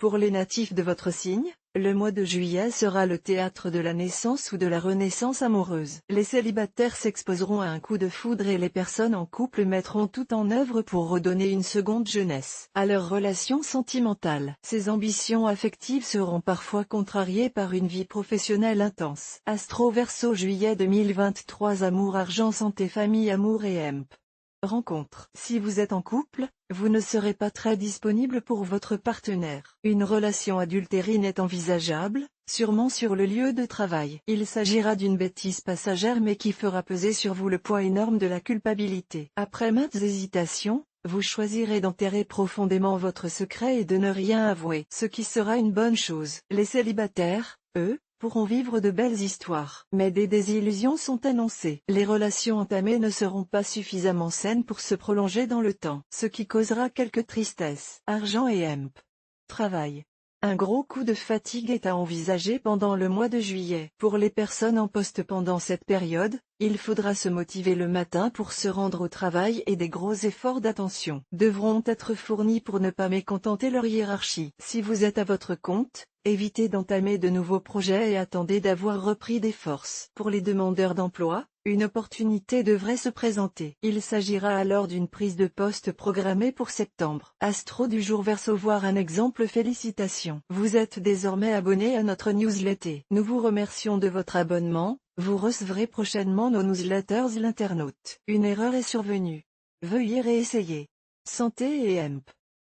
Pour les natifs de votre signe, le mois de juillet sera le théâtre de la naissance ou de la renaissance amoureuse. Les célibataires s'exposeront à un coup de foudre et les personnes en couple mettront tout en œuvre pour redonner une seconde jeunesse à leur relation sentimentale. Ces ambitions affectives seront parfois contrariées par une vie professionnelle intense. Astro Verseau juillet 2023. Amour, argent, santé, famille, amour et hemp. Rencontre. Si vous êtes en couple, vous ne serez pas très disponible pour votre partenaire. Une relation adultérine est envisageable, sûrement sur le lieu de travail. Il s'agira d'une bêtise passagère mais qui fera peser sur vous le poids énorme de la culpabilité. Après maintes hésitations, vous choisirez d'enterrer profondément votre secret et de ne rien avouer. Ce qui sera une bonne chose. Les célibataires, eux, pourront vivre de belles histoires. Mais des désillusions sont annoncées. Les relations entamées ne seront pas suffisamment saines pour se prolonger dans le temps, ce qui causera quelques tristesses. Argent et hemp. Travail. Un gros coup de fatigue est à envisager pendant le mois de juillet. Pour les personnes en poste pendant cette période, il faudra se motiver le matin pour se rendre au travail et des gros efforts d'attention devront être fournis pour ne pas mécontenter leur hiérarchie. Si vous êtes à votre compte, évitez d'entamer de nouveaux projets et attendez d'avoir repris des forces. Pour les demandeurs d'emploi, une opportunité devrait se présenter. Il s'agira alors d'une prise de poste programmée pour septembre. Astro du jour Verseau, voir un exemple. Félicitations. Vous êtes désormais abonné à notre newsletter. Nous vous remercions de votre abonnement. Vous recevrez prochainement nos newsletters. L'internaute. Une erreur est survenue. Veuillez réessayer. Santé et hemp.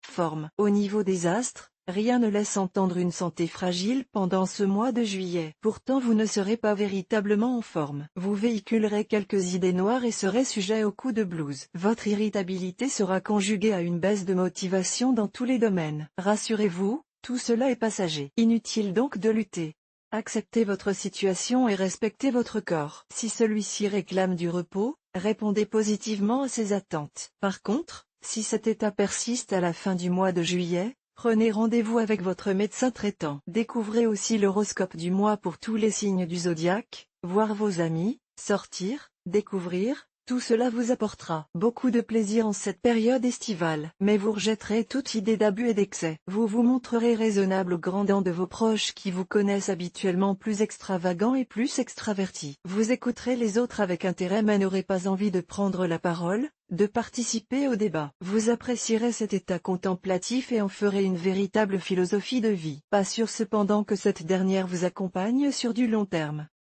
Forme. Au niveau des astres, rien ne laisse entendre une santé fragile pendant ce mois de juillet. Pourtant vous ne serez pas véritablement en forme. Vous véhiculerez quelques idées noires et serez sujet aux coups de blues. Votre irritabilité sera conjuguée à une baisse de motivation dans tous les domaines. Rassurez-vous, tout cela est passager. Inutile donc de lutter. Acceptez votre situation et respectez votre corps. Si celui-ci réclame du repos, répondez positivement à ses attentes. Par contre, si cet état persiste à la fin du mois de juillet, prenez rendez-vous avec votre médecin traitant. Découvrez aussi l'horoscope du mois pour tous les signes du zodiaque, voir vos amis, sortir, découvrir, tout cela vous apportera beaucoup de plaisir en cette période estivale. Mais vous rejetterez toute idée d'abus et d'excès. Vous vous montrerez raisonnable au grand dam de vos proches qui vous connaissent habituellement plus extravagants et plus extravertis. Vous écouterez les autres avec intérêt mais n'aurez pas envie de prendre la parole, de participer au débat. Vous apprécierez cet état contemplatif et en ferez une véritable philosophie de vie. Pas sûr cependant que cette dernière vous accompagne sur du long terme.